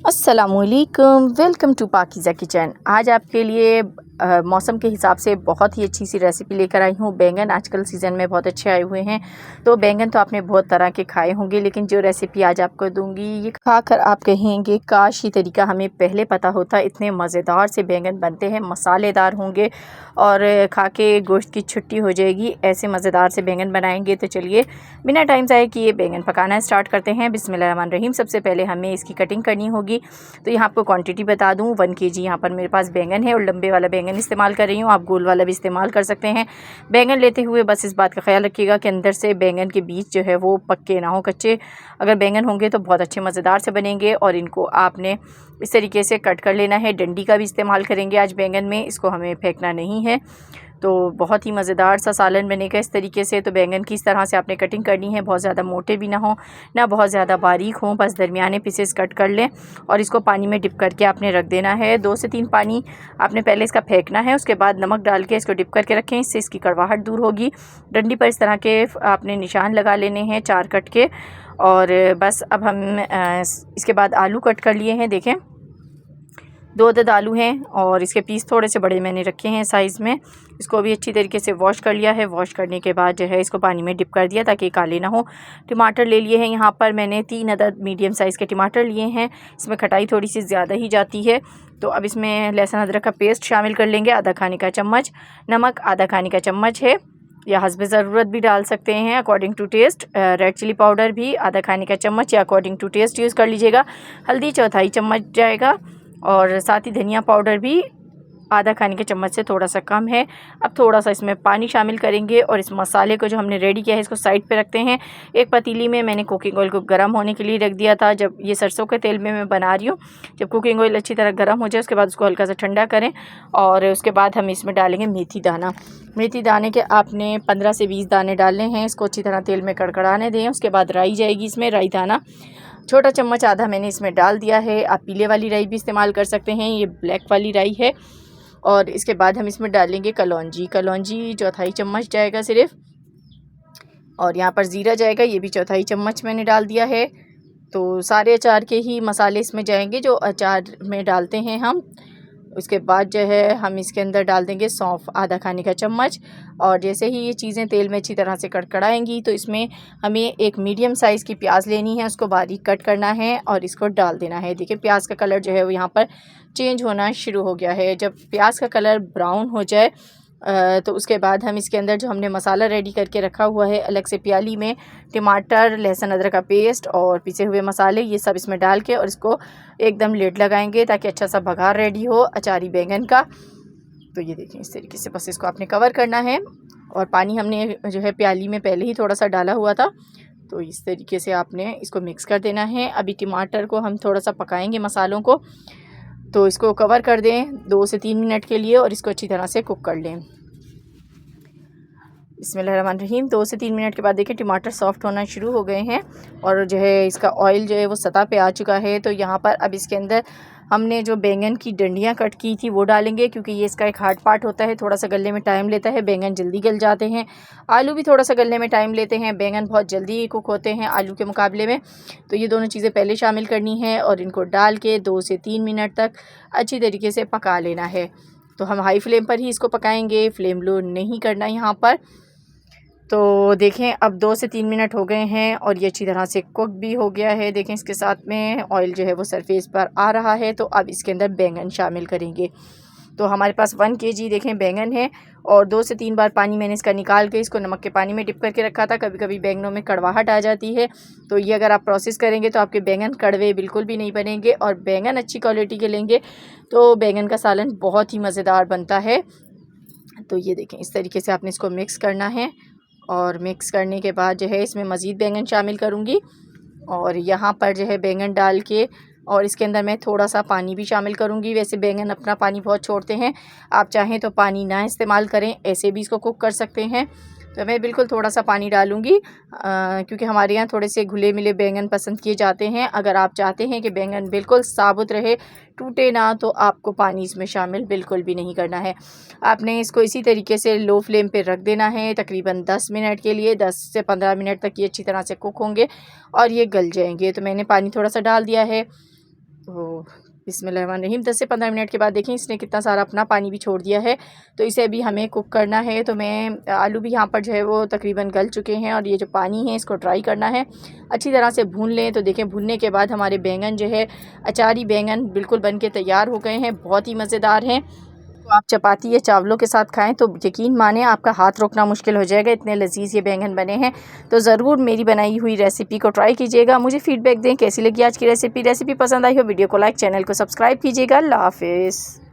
अस्सलामुअलैकुम, welcome to Pakeezah kitchen. आज आपके लिए मौसम के हिसाब से बहुत ही अच्छी सी रेसिपी लेकर आई हूँ। बैंगन आजकल सीज़न में बहुत अच्छे आए हुए हैं। तो बैंगन तो आपने बहुत तरह के खाए होंगे, लेकिन जो रेसिपी आज आपको दूंगी ये खाकर आप कहेंगे काश ये तरीका हमें पहले पता होता। इतने मज़ेदार से बैंगन बनते हैं, मसालेदार होंगे और खा के गोश्त की छुट्टी हो जाएगी। ऐसे मज़ेदार से बैंगन बनाएंगे। तो चलिए बिना टाइम ज़ाया किए बैंगन पकाना स्टार्ट करते हैं। बिस्मिल्लाहिर्रहमानिर्रहीम। सबसे पहले हमें इसकी कटिंग करनी होगी। तो यहाँ आपको क्वांटिटी बता दूँ, 1 kg यहाँ पर मेरे पास बैंगन है और लंबे वाला बैंगन इस्तेमाल कर रही हूँ। आप गोल वाला भी इस्तेमाल कर सकते हैं। बैंगन लेते हुए बस इस बात का ख्याल रखिएगा कि अंदर से बैंगन के बीज जो है वो पक्के ना हो, कच्चे अगर बैंगन होंगे तो बहुत अच्छे मज़ेदार से बनेंगे। और इनको आपने इस तरीके से कट कर लेना है। डंडी का भी इस्तेमाल करेंगे आज बैंगन में, इसको हमें फेंकना नहीं है। तो बहुत ही मज़ेदार सा सालन बनेगा इस तरीके से। तो बैंगन की इस तरह से आपने कटिंग करनी है, बहुत ज़्यादा मोटे भी ना हो ना बहुत ज़्यादा बारीक हो, बस दरमियाने पीसेस कट कर लें और इसको पानी में डिप करके आपने रख देना है। 2 से 3 पानी आपने पहले इसका फेंकना है, उसके बाद नमक डाल के इसको डिप करके रखें, इससे इसकी कड़वाहट दूर होगी। डंडी पर इस तरह के आपने निशान लगा लेने हैं 4 कट के। और बस अब हम इसके बाद आलू कट कर लिए हैं। देखें 2 अदद आलू हैं और इसके पीस थोड़े से बड़े मैंने रखे हैं साइज़ में। इसको भी अच्छी तरीके से वॉश कर लिया है। वॉश करने के बाद जो है इसको पानी में डिप कर दिया ताकि काले ना हो। टमाटर ले लिए हैं, यहाँ पर मैंने 3 अदद मीडियम साइज़ के टमाटर लिए हैं। इसमें खटाई थोड़ी सी ज़्यादा ही जाती है। तो अब इसमें लहसुन अदरक का पेस्ट शामिल कर लेंगे, आधा खाने का चम्मच। नमक आधा खाने का चम्मच है, या हस्बे ज़रूरत भी डाल सकते हैं according to taste. Red chili powder भी आधा खाने का चम्मच या अकॉर्डिंग टू टेस्ट यूज़ कर लीजिएगा। हल्दी चौथाई चम्मच जाएगा और साथ ही धनिया पाउडर भी आधा खाने के चम्मच से थोड़ा सा कम है। अब थोड़ा सा इसमें पानी शामिल करेंगे और इस मसाले को जो हमने रेडी किया है इसको साइड पे रखते हैं। एक पतीली में मैंने कुकिंग ऑयल को गर्म होने के लिए रख दिया था। जब ये सरसों के तेल में मैं बना रही हूँ, जब कुकिंग ऑयल अच्छी तरह गर्म हो जाए उसके बाद उसको हल्का सा ठंडा करें और उसके बाद हम इसमें डालेंगे मेथी दाना। मेथी दाने के आपने 15 से 20 दाने डालने हैं। इसको अच्छी तरह तेल में कड़कड़ाने दें। उसके बाद राई जाएगी, इसमें राई दाना छोटा चम्मच आधा मैंने इसमें डाल दिया है। आप पीले वाली राई भी इस्तेमाल कर सकते हैं, ये ब्लैक वाली राई है। और इसके बाद हम इसमें डालेंगे कलौंजी। कलौंजी चौथाई चम्मच जाएगा सिर्फ। और यहाँ पर ज़ीरा जाएगा, ये भी चौथाई चम्मच मैंने डाल दिया है। तो सारे अचार के ही मसाले इसमें जाएंगे जो अचार में डालते हैं हम। उसके बाद जो है हम इसके अंदर डाल देंगे सौंफ आधा खाने का चम्मच। और जैसे ही ये चीज़ें तेल में अच्छी तरह से कड़कड़ाएंगी तो इसमें हमें एक मीडियम साइज़ की प्याज लेनी है, उसको बारीक कट करना है और इसको डाल देना है। देखिए प्याज का कलर जो है वो यहाँ पर चेंज होना शुरू हो गया है। जब प्याज का कलर ब्राउन हो जाए तो उसके बाद हम इसके अंदर जो हमने मसाला रेडी करके रखा हुआ है अलग से प्याली में, टमाटर लहसुन अदरक का पेस्ट और पिसे हुए मसाले, ये सब इसमें डाल के और इसको एकदम लिड लगाएंगे ताकि अच्छा सा बघार रेडी हो अचारी बैंगन का। तो ये देखें इस तरीके से बस इसको आपने कवर करना है। और पानी हमने जो है प्याली में पहले ही थोड़ा सा डाला हुआ था, तो इस तरीके से आपने इसको मिक्स कर देना है। अभी टमाटर को हम थोड़ा सा पकाएंगे मसालों को, तो इसको कवर कर दें 2 से 3 मिनट के लिए और इसको अच्छी तरह से कुक कर लें। बिस्मिल्लाहिर्रहमानिर्रहीम। 2 से 3 मिनट के बाद देखिए टमाटर सॉफ्ट होना शुरू हो गए हैं और जो है इसका ऑयल जो है वो सतह पे आ चुका है। तो यहाँ पर अब इसके अंदर हमने जो बैंगन की डंडियाँ कट की थी वो डालेंगे, क्योंकि ये इसका एक हार्ड पार्ट होता है, थोड़ा सा गलने में टाइम लेता है। बैंगन जल्दी गल जाते हैं, आलू भी थोड़ा सा गलने में टाइम लेते हैं, बैंगन बहुत जल्दी कुक होते हैं आलू के मुकाबले में। तो ये दोनों चीज़ें पहले शामिल करनी है और इनको डाल के 2 से 3 मिनट तक अच्छी तरीके से पका लेना है। तो हम हाई फ्लेम पर ही इसको पकाएंगे, फ्लेम लो नहीं करना यहाँ पर। तो देखें अब 2 से 3 मिनट हो गए हैं और ये अच्छी तरह से कुक भी हो गया है। देखें इसके साथ में ऑयल जो है वो सरफेस पर आ रहा है। तो अब इसके अंदर बैंगन शामिल करेंगे। तो हमारे पास 1 kg देखें बैंगन है और 2 से 3 बार पानी मैंने इसका निकाल के इसको नमक के पानी में डिप करके रखा था। कभी कभी बैंगनों में कड़वाहट आ जाती है, तो ये अगर आप प्रोसेस करेंगे तो आपके बैंगन कड़वे बिल्कुल भी नहीं बनेंगे। और बैंगन अच्छी क्वालिटी के लेंगे तो बैंगन का सालन बहुत ही मज़ेदार बनता है। तो ये देखें इस तरीके से आपने इसको मिक्स करना है और मिक्स करने के बाद जो है इसमें मज़ीद बैंगन शामिल करूँगी और यहाँ पर जो है बैंगन डाल के और इसके अंदर मैं थोड़ा सा पानी भी शामिल करूँगी। वैसे बैंगन अपना पानी बहुत छोड़ते हैं, आप चाहें तो पानी ना इस्तेमाल करें, ऐसे भी इसको कुक कर सकते हैं। तो मैं बिल्कुल थोड़ा सा पानी डालूँगी क्योंकि हमारे यहाँ थोड़े से घुले मिले बैंगन पसंद किए जाते हैं। अगर आप चाहते हैं कि बैंगन बिल्कुल साबुत रहे, टूटे ना, तो आपको पानी इसमें शामिल बिल्कुल भी नहीं करना है। आपने इसको इसी तरीके से लो फ्लेम पे रख देना है तकरीबन 10 मिनट के लिए। 10 से 15 मिनट तक ये अच्छी तरह से कुक होंगे और ये गल जाएंगे। तो मैंने पानी थोड़ा सा डाल दिया है तो बिस्मिल्लाहिर्रहमानिर्रहीम 10 से 15 मिनट के बाद देखें इसने कितना सारा अपना पानी भी छोड़ दिया है। तो इसे अभी हमें कुक करना है। तो मैं आलू भी यहाँ पर जो है वो तकरीबन गल चुके हैं और ये जो पानी है इसको ड्राई करना है, अच्छी तरह से भून लें। तो देखें भूनने के बाद हमारे बैंगन जो है अचारी बैंगन बिल्कुल बन के तैयार हो गए हैं, बहुत ही मज़ेदार हैं। तो आप चपाती या चावलों के साथ खाएं तो यकीन माने आपका हाथ रोकना मुश्किल हो जाएगा, इतने लजीज़ ये बैंगन बने हैं। तो ज़रूर मेरी बनाई हुई रेसिपी को ट्राई कीजिएगा, मुझे फ़ीडबैक दें कैसी लगी आज की रेसिपी। रेसिपी पसंद आई हो वीडियो को लाइक, चैनल को सब्सक्राइब कीजिएगा। अल्लाह हाफ़िज़।